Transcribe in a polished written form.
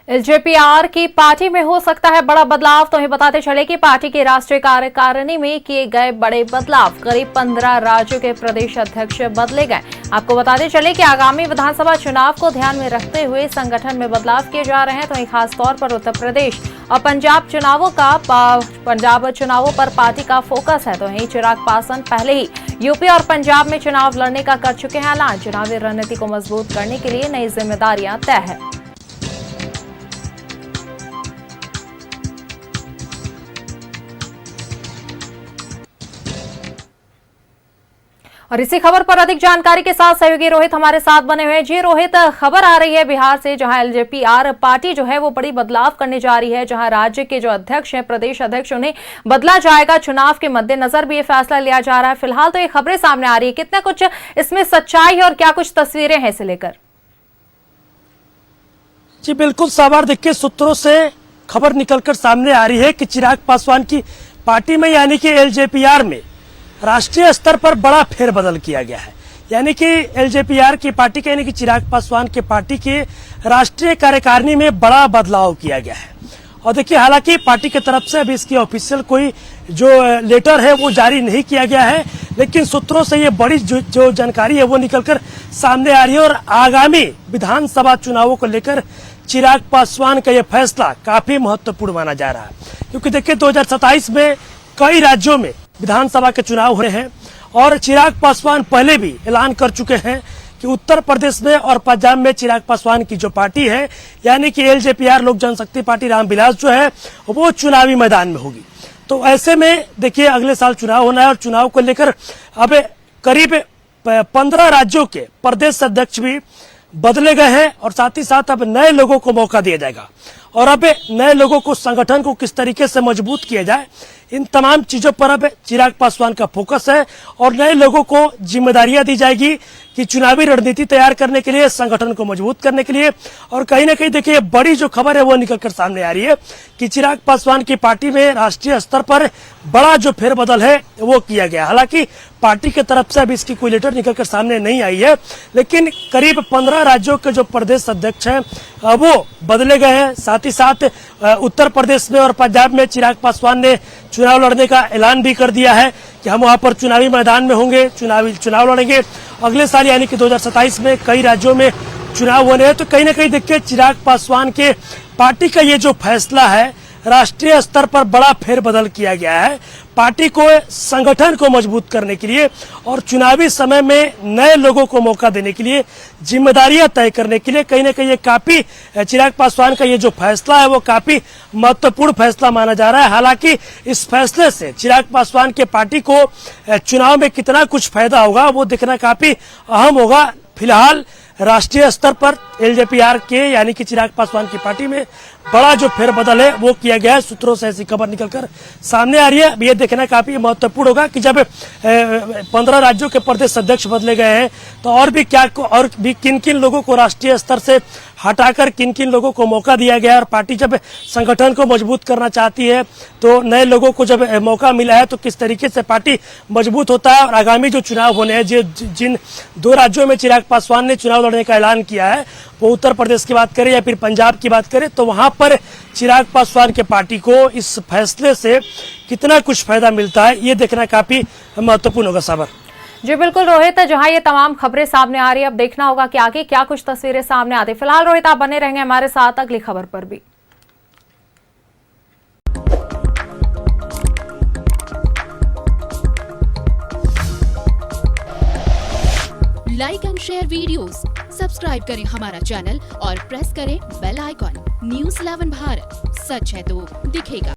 LJPR की party में हो सकता है बड़ा बदलाव। तो हमें बताते चले कि पार्टी की राष्ट्रीय कार्यकारिणी में किए गए बड़े बदलाव। करीब 15 राज्यों के प्रदेश अध्यक्ष बदले गए। आपको बताते चले कि आगामी विधानसभा चुनाव को ध्यान में रखते हुए संगठन में बदलाव किए जा रहे हैं। तो खास तौर पर उत्तर प्रदेश और पंजाब चुनावों पर पार्टी का फोकस है। तो वहीं चिराग पासवान पहले ही यूपी और पंजाब में चुनाव लड़ने का कर चुके हैं ऐलान। चुनावी रणनीति को मजबूत करने के लिए नई जिम्मेदारियां तय है। और इसी खबर पर अधिक जानकारी के साथ सहयोगी रोहित हमारे साथ बने हुए हैं। जी रोहित, खबर आ रही है बिहार से, जहां एलजेपीआर पार्टी जो है वो बड़ी बदलाव करने जा रही है, जहां राज्य के जो अध्यक्ष हैं, प्रदेश अध्यक्ष, उन्हें बदला जाएगा। चुनाव के मद्देनजर भी ये फैसला लिया जा रहा है। फिलहाल तो ये खबरें सामने आ रही है, कितना कुछ इसमें सच्चाई है और क्या कुछ तस्वीरें हैं इसे लेकर? जी बिल्कुल सावर, देखिए सूत्रों से खबर निकलकर सामने आ रही है कि चिराग पासवान की पार्टी में यानी कि एलजेपीआर में राष्ट्रीय स्तर पर बड़ा फेरबदल किया गया है। यानी कि एलजेपीआर की पार्टी के यानी कि चिराग पासवान की पार्टी के राष्ट्रीय कार्यकारिणी में बड़ा बदलाव किया गया है। और देखिए, हालांकि पार्टी की तरफ से अभी इसकी ऑफिशियल कोई जो लेटर है वो जारी नहीं किया गया है, लेकिन सूत्रों से ये बड़ी जो जानकारी है वो निकलकर सामने आ रही है। और आगामी विधानसभा चुनावों को लेकर चिराग पासवान का यह फैसला काफी महत्वपूर्ण माना जा रहा है, क्योंकि देखिए 2027 में कई राज्यों में विधानसभा के चुनाव हो रहे हैं और चिराग पासवान पहले भी ऐलान कर चुके हैं कि उत्तर प्रदेश में और पंजाब में चिराग पासवान की जो पार्टी है यानी कि एलजेपीआर लोक जनशक्ति पार्टी रामविलास जो है वो चुनावी मैदान में होगी। तो ऐसे में देखिए अगले साल चुनाव होना है और चुनाव को लेकर अब करीब 15 राज्यों के प्रदेश अध्यक्ष भी बदले गए हैं और साथ ही साथ अब नए लोगों को मौका दिया जाएगा। और अब नए लोगों को, संगठन को किस तरीके से मजबूत किया जाए, इन तमाम चीजों पर अब चिराग पासवान का फोकस है और नए लोगों को जिम्मेदारियां दी जाएगी कि चुनावी रणनीति तैयार करने के लिए, संगठन को मजबूत करने के लिए। और कहीं ना कहीं देखिए बड़ी जो खबर है वो निकलकर सामने आ रही है कि चिराग पासवान की पार्टी में राष्ट्रीय स्तर पर बड़ा जो फेरबदल है वो किया गया। हालांकि पार्टी की तरफ से अभी इसकी कोई लेटर निकलकर सामने नहीं आई है, लेकिन करीब 15 राज्यों के जो प्रदेश अध्यक्ष हैं वो बदले गए हैं। साथ ही साथ उत्तर प्रदेश में और पंजाब में चिराग पासवान ने चुनाव लड़ने का ऐलान भी कर दिया है कि हम वहां पर चुनावी मैदान में होंगे, चुनाव लड़ेंगे अगले साल यानी कि 2027 में कई राज्यों में चुनाव होने हैं। तो कहीं ना कहीं देखिए चिराग पासवान के पार्टी का ये जो फैसला है, राष्ट्रीय स्तर पर बड़ा फेरबदल किया गया है पार्टी को, संगठन को मजबूत करने के लिए और चुनावी समय में नए लोगों को मौका देने के लिए, जिम्मेदारियां तय करने के लिए। कहीं ना कहीं ये काफी, चिराग पासवान का ये जो फैसला है वो काफी महत्वपूर्ण फैसला माना जा रहा है। हालांकि इस फैसले से चिराग पासवान के पार्टी को चुनाव में कितना कुछ फायदा होगा वो देखना काफी अहम होगा। फिलहाल राष्ट्रीय स्तर पर एलजेपीआर के यानी कि चिराग पासवान की पार्टी में बड़ा जो फेरबदल है वो किया गया है। सूत्रों से ऐसी खबर निकलकर सामने आ रही है। ये देखना काफी महत्वपूर्ण होगा कि जब 15 राज्यों के प्रदेश अध्यक्ष बदले गए हैं तो और भी किन किन लोगों को राष्ट्रीय स्तर से हटाकर किन किन लोगों को मौका दिया गया। और पार्टी जब संगठन को मजबूत करना चाहती है तो नए लोगों को जब मौका मिला है तो किस तरीके से पार्टी मजबूत होता है। और आगामी जो चुनाव होने हैं, जिन 2 राज्यों में चिराग पासवान ने चुनाव लड़ने का ऐलान किया है, वो उत्तर प्रदेश की बात करें या फिर पंजाब की बात करें, तो वहां पर चिराग पासवान के पार्टी को इस फैसले से कितना कुछ फायदा मिलता है ये देखना काफी महत्वपूर्ण होगा। साबर जी बिल्कुल रोहित, जहां ये तमाम खबरें सामने आ रही है, अब देखना होगा कि आगे क्या कुछ तस्वीरें सामने आती। फिलहाल रोहित, आप बने रहेंगे हमारे साथ अगली खबर पर भी। Like and share videos, subscribe करें हमारा चैनल और प्रेस करें बेल आइकॉन। न्यूज़ 11 भारत, सच है तो दिखेगा।